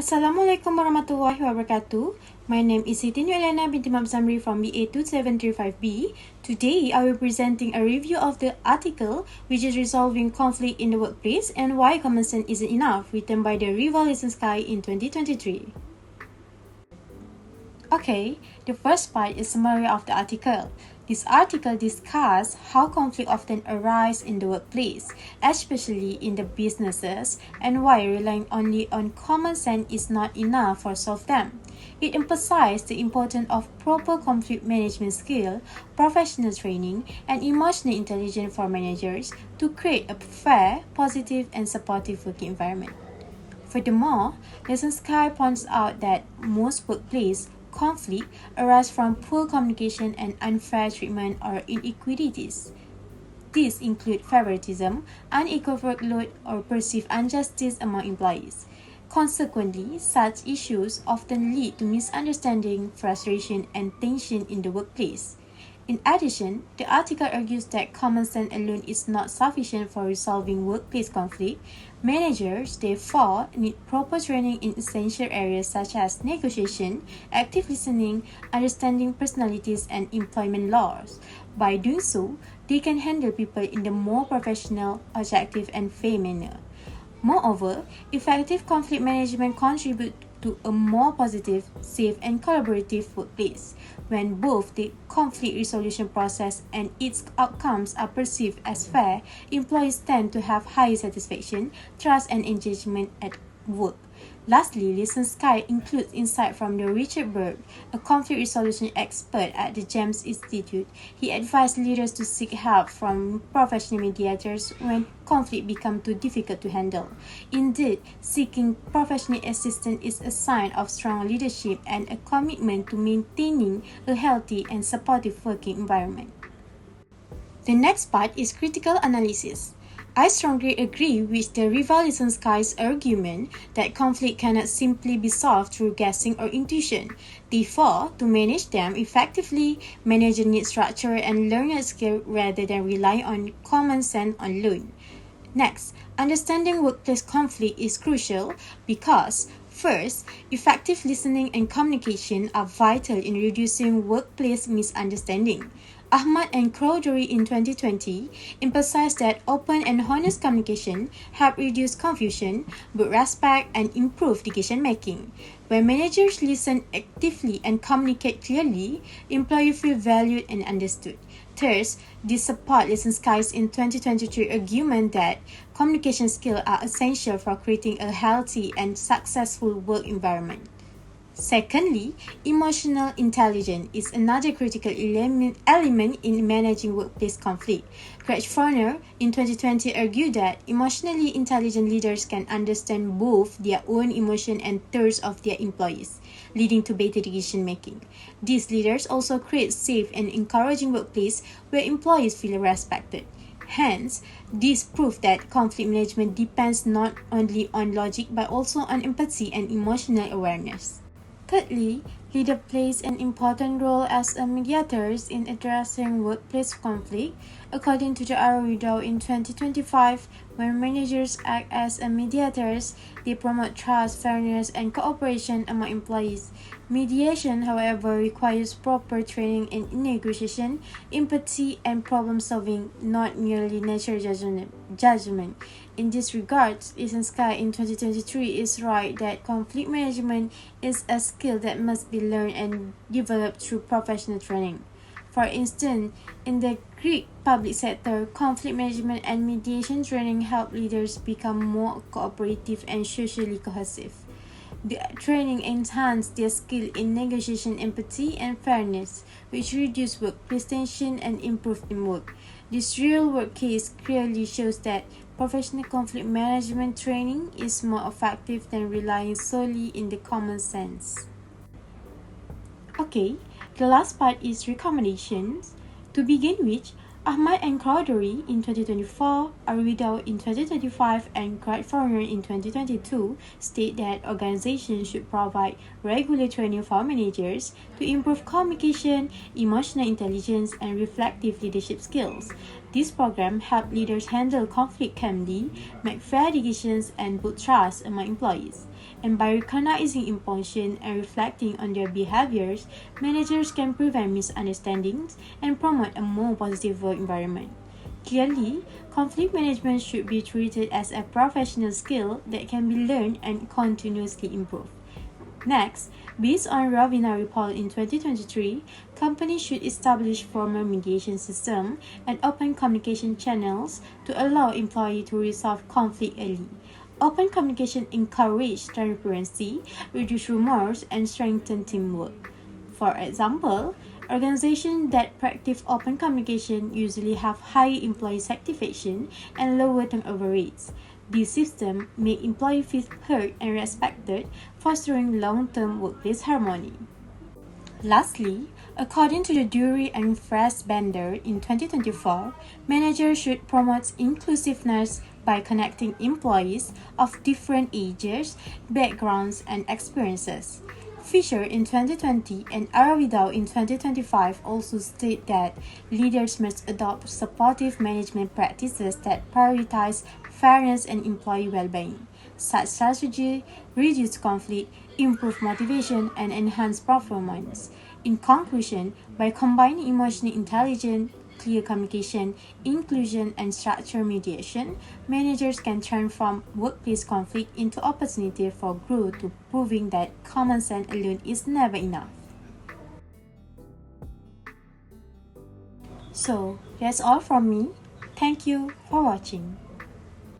Assalamualaikum warahmatullahi wabarakatuh. My name is Siti Nuelena binti Mam Samri from BA2735B. Today, I will be presenting a review of the article which is Resolving Conflict in the Workplace and Why Common Sense Isn't Enough, written by the Rival Sky in 2023. Okay, the first part is summary of the article. This article discusses how conflict often arises in the workplace, especially in the businesses, and why relying only on common sense is not enough for solve them. It emphasizes the importance of proper conflict management skill, professional training, and emotional intelligence for managers to create a fair, positive, and supportive working environment. Furthermore, Lesson Sky points out that most workplace conflict arise from poor communication and unfair treatment or inequities. These include favoritism, unequal workload, or perceived injustice among employees. Consequently, such issues often lead to misunderstanding, frustration, and tension in the workplace. In addition, the article argues that common sense alone is not sufficient for resolving workplace conflict. Managers, therefore, need proper training in essential areas such as negotiation, active listening, understanding personalities, and employment laws. By doing so, they can handle people in a more professional, objective, and fair manner. Moreover, effective conflict management contributes to a more positive, safe, and collaborative workplace. When both the conflict resolution process and its outcomes are perceived as fair, employees tend to have higher satisfaction, trust, and engagement at work. Lastly, Listen Sky includes insight from the Richard Berg, a conflict resolution expert at the GEMS Institute. He advised leaders to seek help from professional mediators when conflict becomes too difficult to handle. Indeed, seeking professional assistance is a sign of strong leadership and a commitment to maintaining a healthy and supportive working environment. The next part is critical analysis. I strongly agree with the Rival Sky's argument that conflict cannot simply be solved through guessing or intuition. Therefore, to manage them effectively, managers need structure and learning skill rather than relying on common sense alone. Next, understanding workplace conflict is crucial because first, effective listening and communication are vital in reducing workplace misunderstanding. Ahmad and Crowdery in 2020 emphasized that open and honest communication help reduce confusion, build respect, and improve decision-making. When managers listen actively and communicate clearly, employees feel valued and understood. Third, this support Listen Sky's in 2023 argument that communication skills are essential for creating a healthy and successful work environment. Secondly, emotional intelligence is another critical element in managing workplace conflict. Greg Forner in 2020 argued that emotionally intelligent leaders can understand both their own emotion and those of their employees, leading to better decision making. These leaders also create safe and encouraging workplace where employees feel respected. Hence, this proves that conflict management depends not only on logic but also on empathy and emotional awareness. Thirdly, leader plays an important role as a mediator in addressing workplace conflict. According to the Arrow in 2025, when managers act as mediators, they promote trust, fairness, and cooperation among employees. Mediation, however, requires proper training in negotiation, empathy, and problem solving, not merely natural judgment. In this regard, Listen Sky in 2023 is right that conflict management is a skill that must be learned and developed through professional training. For instance, in the Greek public sector, conflict management and mediation training help leaders become more cooperative and socially cohesive. The training enhances their skill in negotiation, empathy, and fairness, which reduce workplace tension and improve teamwork. This real work case clearly shows that professional conflict management training is more effective than relying solely in the common sense. Okay, the last part is recommendations. To begin with, Ahmad and Crowdery in 2024, Arvido in 2025, and Greg Forner in 2022 state that organizations should provide regular training for managers to improve communication, emotional intelligence, and reflective leadership skills. This program helps leaders handle conflict calmly, make fair decisions, and build trust among employees. And by recognizing emotion and reflecting on their behaviors, managers can prevent misunderstandings and promote a more positive work environment. Clearly, conflict management should be treated as a professional skill that can be learned and continuously improved. Next, based on Ravina report in 2023, companies should establish formal mediation system and open communication channels to allow employees to resolve conflict early. Open communication encourages transparency, reduce rumors, and strengthen teamwork. For example, organizations that practice open communication usually have higher employee satisfaction and lower turnover rates. This system makes employees feel heard and respected, fostering long-term workplace harmony. Lastly, according to the Dury and Fassbender in 2024, managers should promote inclusiveness by connecting employees of different ages, backgrounds, and experiences. Fisher in 2020 and Aravidao in 2025 also state that leaders must adopt supportive management practices that prioritize fairness and employee well-being. Such strategy reduce conflict, improve motivation, and enhance performance. In conclusion, by combining emotional intelligence, clear communication, inclusion, and structured mediation, managers can transform workplace conflict into opportunity for growth to proving that common sense alone is never enough. So, that's all from me. Thank you for watching.